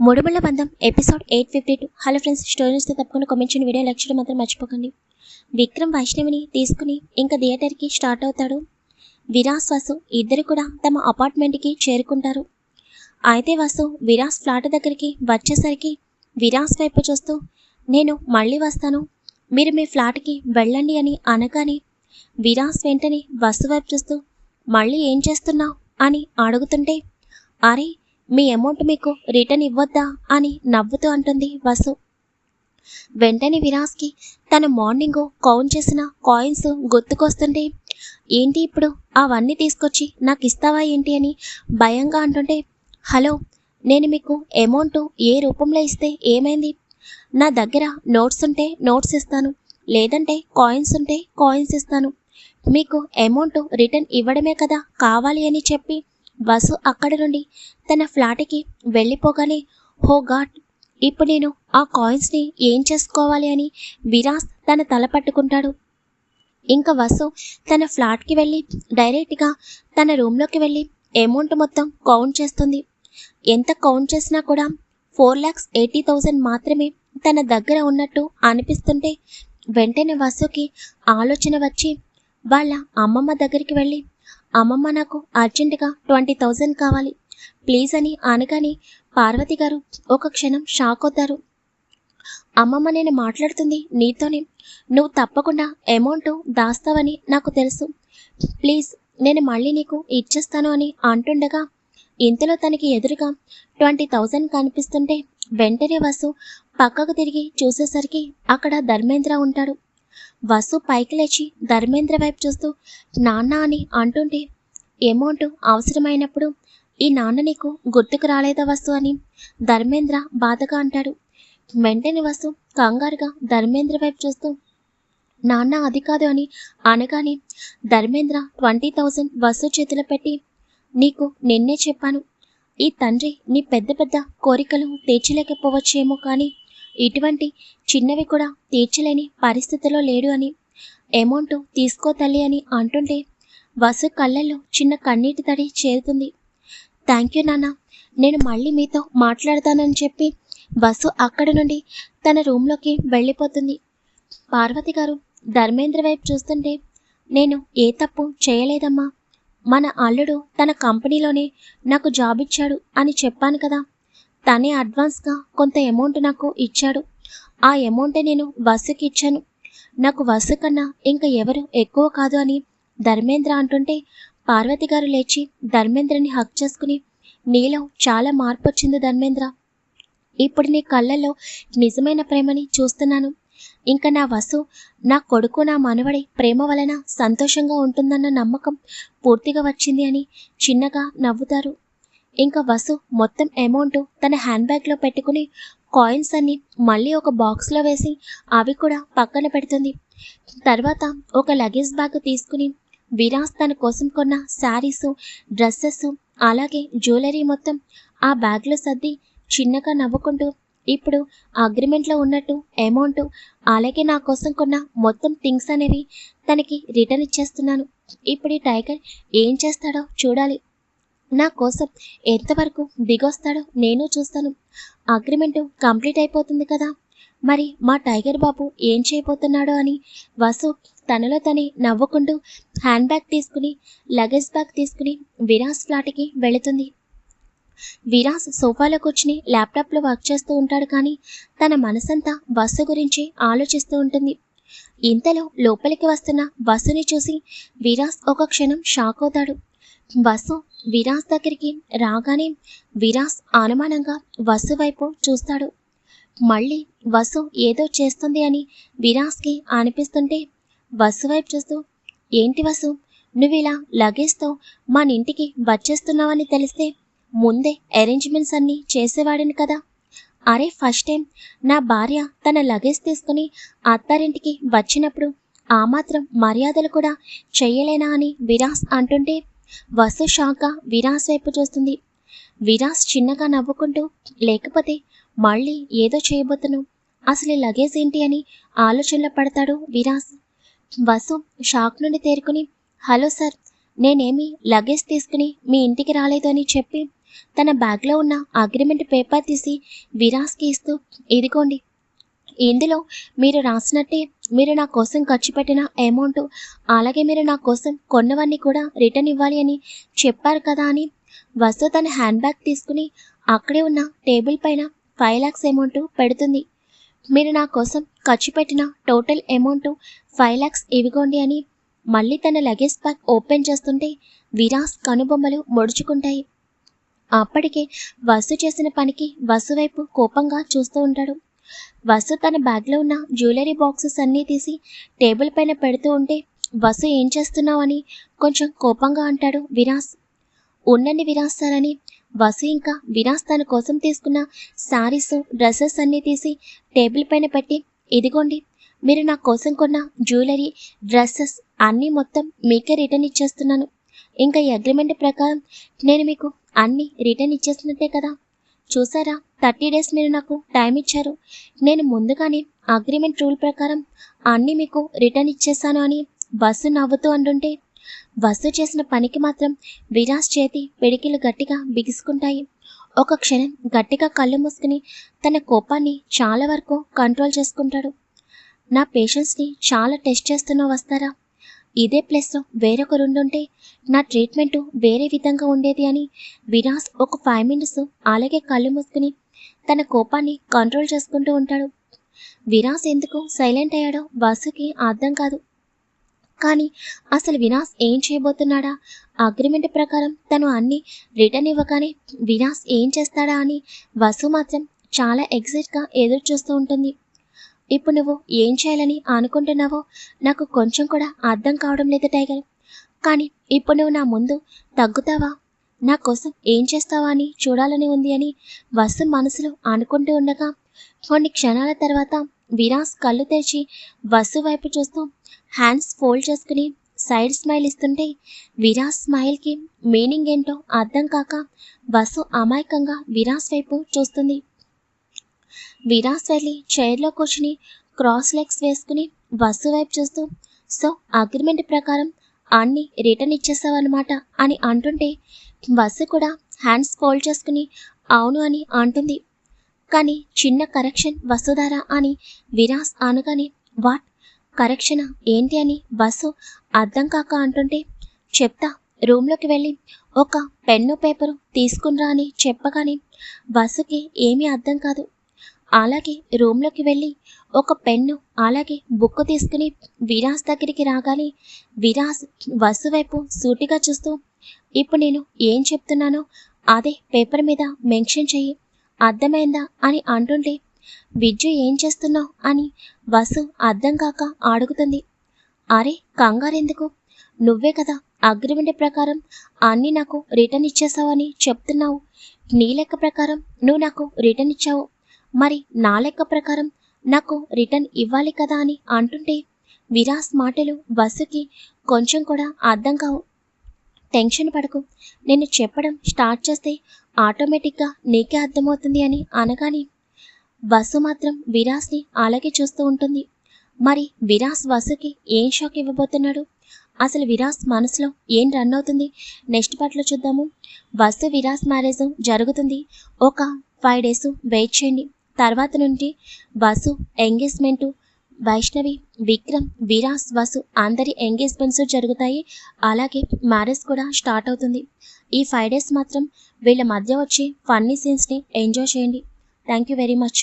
మూడుముళ్ళ బంధం episode 852. Hello friends, story వస్తే తప్పకుండా కామెంట్ చేయండి. వీడియో లైక్ చేయడం మాత్రం మర్చిపోకండి. విక్రమ్ వైష్ణవిని తీసుకుని ఇంకా థియేటర్కి స్టార్ట్ అవుతాడు. విరాస్ వాసు ఇద్దరు కూడా తమ అపార్ట్మెంట్కి చేరుకుంటారు. అయితే వాసు విరాస్ ఫ్లాట్ దగ్గరికి వచ్చేసరికి విరాస్ వైపు చూస్తూ, నేను మళ్ళీ వస్తాను, మీరు మీ ఫ్లాట్కి వెళ్ళండి అని అనగానే విరాస్ వెంటనే వసు వైపు చూస్తూ, మళ్ళీ ఏం చేస్తున్నావు అని అడుగుతుంటే, అరే మీ అమౌంట్ మీకు రిటర్న్ ఇవ్వద్దా అని నవ్వుతూ అంటుంది వసు. వెంటనే విరాస్కి తను మార్నింగ్ కౌంట్ చేసిన కాయిన్స్ గుర్తుకొస్తుంటే, ఏంటి ఇప్పుడు అవన్నీ తీసుకొచ్చి నాకు ఇస్తావా ఏంటి అని భయంగా అంటుంటే, హలో, నేను మీకు అమౌంట్ ఏ రూపంలో ఇస్తే ఏమైంది? నా దగ్గర నోట్స్ ఉంటే నోట్స్ ఇస్తాను, లేదంటే కాయిన్స్ ఉంటే కాయిన్స్ ఇస్తాను, మీకు అమౌంట్ రిటర్న్ ఇవ్వడమే కదా కావాలి అని చెప్పి వసు అక్కడి నుండి తన ఫ్లాట్కి వెళ్ళిపోగానే, హో గాడ్, ఇప్పుడు నేను ఆ కాయిన్స్ని ఏం చేసుకోవాలి అని విరాస్ తన తల పట్టుకుంటాడు. ఇంకా వసు తన ఫ్లాట్కి వెళ్ళి డైరెక్ట్గా తన రూమ్లోకి వెళ్ళి అమౌంట్ మొత్తం కౌంట్ చేస్తుంది. ఎంత కౌంట్ చేసినా కూడా 4,80,000 మాత్రమే తన దగ్గర ఉన్నట్టు అనిపిస్తుంటే, వెంటనే వసుకి ఆలోచన వచ్చి వాళ్ళ అమ్మమ్మ దగ్గరికి వెళ్ళి, అమ్మమ్మ నాకు అర్జెంటుగా 20,000 కావాలి ప్లీజ్ అని అనగానే పార్వతి గారు ఒక క్షణం షాక్ అవుతారు. అమ్మమ్మ, నేను మాట్లాడుతుంది నీతోనే, నువ్వు తప్పకుండా అమౌంట్ దాస్తావని నాకు తెలుసు, ప్లీజ్ నేను మళ్ళీ నీకు ఇచ్చేస్తాను అని అంటుండగా, ఇంతలో తనకి ఎదురుగా 20,000 కనిపిస్తుంటే వెంటనే వసు పక్కకు తిరిగి చూసేసరికి అక్కడ ధర్మేంద్ర ఉంటాడు. వసు పైకి లేచి ధర్మేంద్ర వైపు చూస్తూ నాన్న అని అంటుంటే, అమౌంట్ అవసరమైనప్పుడు ఈ నాన్న నీకు గుర్తుకు రాలేదా వసు అని ధర్మేంద్ర బాధగా అంటాడు. వెంటనే వసు కంగారుగా ధర్మేంద్ర వైపు చూస్తూ, నాన్న అది కాదు అని అనగానే ధర్మేంద్ర 20,000 వసు చేతిలో పెట్టి, నీకు నిన్నే చెప్పాను, ఈ తండ్రి నీ పెద్ద పెద్ద కోరికలు తీర్చలేకపోవచ్చేమో కానీ ఇటువంటి చిన్నవి కూడా తీర్చలేని పరిస్థితిలో లేడు అని, అమౌంట్ తీసుకో తల్లి అని అంటుంటే వసు కళ్ళల్లో చిన్న కన్నీటి తడి చేరుతుంది. థ్యాంక్ యూ నాన్న, నేను మళ్ళీ మీతో మాట్లాడతానని చెప్పి వసు అక్కడి నుండి తన రూమ్లోకి వెళ్ళిపోతుంది. పార్వతి గారు ధర్మేంద్ర వైపు చూస్తుంటే, నేను ఏ తప్పు చేయలేదమ్మా, మన అల్లుడు తన కంపెనీలోనే నాకు జాబ్ ఇచ్చాడు అని చెప్పాను కదా, తనే అడ్వాన్స్గా కొంత అమౌంట్ నాకు ఇచ్చాడు, ఆ అమౌంటే నేను వసుకి ఇచ్చాను, నాకు వసు కన్నా ఇంకా ఎవరు ఎక్కువ కాదు అని ధర్మేంద్ర అంటుంటే, పార్వతి గారు లేచి ధర్మేంద్రని హక్ చేసుకుని, నీలో చాలా మార్పు వచ్చింది ధర్మేంద్ర, ఇప్పుడు నీ కళ్ళల్లో నిజమైన ప్రేమని చూస్తున్నాను, ఇంకా నా వసు నా కొడుకు నా మనవడి ప్రేమ వలన సంతోషంగా ఉంటుందన్న నమ్మకం పూర్తిగా వచ్చింది అని చిన్నగా నవ్వుతారు. ఇంకా వసు మొత్తం అమౌంట్ తన హ్యాండ్ బ్యాగ్లో పెట్టుకుని కాయిన్స్ అన్ని మళ్ళీ ఒక బాక్స్లో వేసి అవి కూడా పక్కన పెడుతుంది. తర్వాత ఒక లగేజ్ బ్యాగ్ తీసుకుని విరాస్ తన కోసం కొన్న శారీసు, డ్రెస్సెస్, అలాగే జ్యువెలరీ మొత్తం ఆ బ్యాగ్లో సర్ది చిన్నగా నవ్వుకుంటూ, ఇప్పుడు అగ్రిమెంట్లో ఉన్నట్టు అమౌంట్ అలాగే నా కోసం కొన్న మొత్తం థింగ్స్ అనేవి తనకి రిటర్న్ ఇచ్చేస్తున్నాను, ఇప్పుడు ఈ టైగర్ ఏం చేస్తాడో చూడాలి, నా కోసం ఎంతవరకు దిగొస్తాడో నేను చూస్తాను, అగ్రిమెంట్ కంప్లీట్ అయిపోతుంది కదా, మరి మా టైగర్ బాబు ఏం చేయబోతున్నాడో అని వసు తనలో తనే నవ్వుకుంటూ హ్యాండ్ బ్యాగ్ తీసుకుని లగేజ్ బ్యాగ్ తీసుకుని విరాస్ ఫ్లాట్కి వెళుతుంది. విరాస్ సోఫాలో కూర్చుని ల్యాప్టాప్లో వర్క్ చేస్తూ ఉంటాడు, కానీ తన మనసంతా వసు గురించి ఆలోచిస్తూ ఉంటుంది. ఇంతలో లోపలికి వస్తున్న వసుని చూసి విరాస్ ఒక క్షణం షాక్ అవుతాడు. వసు విరాస్ దగ్గరికి రాగానే విరాస్ అనుమానంగా వసు వైపు చూస్తాడు. మళ్ళీ వసు ఏదో చేస్తుంది అని విరాస్కి అనిపిస్తుంటే వసు వైపు చూస్తూ, ఏంటి వసు, నువ్వు ఇలా లగేజ్తో మన ఇంటికి వచ్చేస్తున్నావని తెలిస్తే ముందే అరేంజ్మెంట్స్ అన్నీ చేసేవాడిని కదా, అరే ఫస్ట్ టైం నా భార్య తన లగేజ్ తీసుకుని అత్తారింటికి వచ్చినప్పుడు ఆ మాత్రం మర్యాదలు కూడా చెయ్యలేనా అని విరాస్ అంటుంటే వసు షాక్గా విరాస్ వైపు చూస్తుంది. విరాస్ చిన్నగా నవ్వుకుంటూ, లేకపోతే మళ్ళీ ఏదో చేయబోతున్నావు, అసలు లగేజ్ ఏంటి అని ఆలోచనలో పడతాడు విరాస్. వసు షాక్ నుండి తేరుకుని, హలో సార్, నేనేమి లగేజ్ తీసుకుని మీ ఇంటికి రాలేదు అని చెప్పి తన బ్యాగ్లో ఉన్న అగ్రిమెంట్ పేపర్ తీసి విరాస్కి ఇస్తూ, ఇదిగోండి, ఇందులో మీరు రాసినట్టే మీరు నా కోసం ఖర్చు పెట్టిన అమౌంట్, అలాగే మీరు నా కోసం కొన్నవన్నీ కూడా రిటర్న్ ఇవ్వాలి అని చెప్పారు కదా అని వసు తన హ్యాండ్ బ్యాగ్ తీసుకుని అక్కడే ఉన్న టేబుల్ పైన 5 lakhs అమౌంట్ పెడుతుంది. మీరు నా కోసం ఖర్చు పెట్టిన టోటల్ అమౌంట్ 5 lakhs ఇవిగోండి అని మళ్ళీ తన లగేజ్ బ్యాగ్ ఓపెన్ చేస్తుంటే విరాస్ కనుబొమ్మలు ముడుచుకుంటాయి. అప్పటికే వసు చేసిన పనికి వసు వైపు కోపంగా చూస్తూ ఉంటాడు. వసు తన బ్యాగ్లో ఉన్న జ్యువెలరీ బాక్సెస్ అన్నీ తీసి టేబుల్ పైన పెడుతూ ఉంటే, వసు ఏం చేస్తున్నావు అని కొంచెం కోపంగా అంటాడు విరాస్. ఉండండి విరాస్ సార్ అని వసు ఇంకా విరాస్ తన కోసం తీసుకున్న శారీస్, డ్రెస్సెస్ అన్నీ తీసి టేబుల్ పైన పెట్టి, ఇదిగోండి, మీరు నా కోసం కొన్న జ్యువెలరీ, డ్రెస్సెస్ అన్నీ మొత్తం మీకే రిటర్న్ ఇచ్చేస్తున్నాను. ఇంకా ఈ అగ్రిమెంట్ ప్రకారం నేను మీకు అన్నీ రిటర్న్ ఇచ్చేసినట్టే కదా. చూసారా, 30 days మీరు నాకు టైం ఇచ్చారు. నేను ముందుగానే అగ్రిమెంట్ రూల్ ప్రకారం అన్నీ మీకు రిటర్న్ ఇచ్చేసాను అని వసు నవ్వుతూ అంటుంటే, వసు చేసిన పనికి మాత్రం విరాస్ చేతి పిడికిలు గట్టిగా బిగుసుకుంటాయి. ఒక క్షణం గట్టిగా కళ్ళు మూసుకుని తన కోపాన్ని చాలా వరకు కంట్రోల్ చేసుకుంటాడు. నా పేషెంట్స్ని చాలా టెస్ట్ చేస్తున్నా వస్తారా? ఇదే ప్లేస్లో వేరొకరు ఉండుంటే నా ట్రీట్మెంటు వేరే విధంగా ఉండేది అని విరాస్ ఒక 5 minutes అలాగే కళ్ళు మూసుకుని తన కోపాన్ని కంట్రోల్ చేసుకుంటూ ఉంటాడు. విరాస్ ఎందుకు సైలెంట్ అయ్యాడో వసుకి అర్థం కాదు. కానీ అసలు విరాస్ ఏం చేయబోతున్నాడా, అగ్రిమెంట్ ప్రకారం తను అన్నీ రిటర్న్ ఇవ్వగానే విరాస్ ఏం చేస్తాడా అని వసు మాత్రం చాలా ఎగ్జైట్గా ఎదురు చూస్తూ ఉంటుంది. ఇప్పుడు నువ్వు ఏం చేయాలని అనుకుంటున్నావో నాకు కొంచెం కూడా అర్థం కావడం లేదు టైగర్. కానీ ఇప్పుడు నువ్వు నా ముందు తగ్గుతావా, నా కోసం ఏం చేస్తావా అని చూడాలని ఉంది అని వసు మనసులో అనుకుంటూ ఉండగా కొన్ని క్షణాల తర్వాత విరాస్ కళ్ళు తెరిచి వసు వైపు చూస్తూ హ్యాండ్స్ ఫోల్డ్ చేసుకుని సైడ్ స్మైల్ ఇస్తుంటే విరాస్ స్మైల్కి మీనింగ్ ఏంటో అర్థం కాక వసు అమాయకంగా విరాస్ వైపు చూస్తుంది. విరాస్ వెళ్ళి చైర్లో కూర్చుని క్రాస్ లెగ్స్ వేసుకుని వసు వైపు చూస్తూ, సో అగ్రిమెంట్ ప్రకారం అన్నీ రిటర్న్ ఇచ్చేసావన్నమాట అని అంటుంటే వసు కూడా హ్యాండ్స్ ఫోల్డ్ చేసుకుని అవును అని అంటుంది. కానీ చిన్న కరెక్షన్ వసుధారా అని విరాస్ అనగానే, వాట్ కరెక్షనా ఏంటి అని వసు అర్థం కాక అంటుంటే, చెప్తా, రూమ్లోకి వెళ్ళి ఒక పెన్ను పేపరు తీసుకునిరా అని చెప్పగానే వసుకి ఏమీ అర్థం కాదు. అలాగే రూమ్లోకి వెళ్ళి ఒక పెన్ను అలాగే బుక్ తీసుకుని విరాస్ దగ్గరికి రాగానే విరాస్ వసు వైపు సూటిగా చూస్తూ, ఇప్పుడు నేను ఏం చెప్తున్నానో అదే పేపర్ మీద మెన్షన్ చెయ్యి, అర్థమైందా అని అంటుంటే, విజ్జు ఏం చేస్తున్నావు అని వసు అర్థం కాక అడుగుతుంది. అరే కంగారెందుకు, నువ్వే కదా అగ్రిమెంట్ ప్రకారం అన్నీ నాకు రిటర్న్ ఇచ్చేసావని చెప్తున్నావు. నీ లెక్క ప్రకారం నువ్వు నాకు రిటర్న్ ఇచ్చావు, మరి నా లెక్క ప్రకారం నాకు రిటర్న్ ఇవ్వాలి కదా అని అంటుంటే విరాస్ మాటలు వసుకి కొంచెం కూడా అర్థం కావు. టెన్షన్ పడకు, నేను చెప్పడం స్టార్ట్ చేస్తే ఆటోమేటిక్గా నీకే అర్థమవుతుంది అని అనగానే వసు మాత్రం విరాస్ని అలాగే చూస్తూ ఉంటుంది. మరి విరాస్ వసుకి ఏం షాక్ ఇవ్వబోతున్నాడు, అసలు విరాస్ మనసులో ఏం రన్ అవుతుంది నెక్స్ట్ పార్ట్లో చూద్దాము. వసు విరాస్ మ్యారేజ్ జరుగుతుంది, ఒక 5 days వెయిట్ చేయండి. తర్వాత నుండి వసు ఎంగేజ్మెంటు, వైష్ణవి, విక్రమ్, విరాస్, వసు అందరి ఎంగేజ్మెంట్స్ జరుగుతాయి. అలాగే మ్యారేజ్ కూడా స్టార్ట్ అవుతుంది. ఈ 5 days మాత్రం వీళ్ళ మధ్య వచ్చే ఫన్నీ సీన్స్ని ఎంజాయ్ చేయండి. Thank you very much.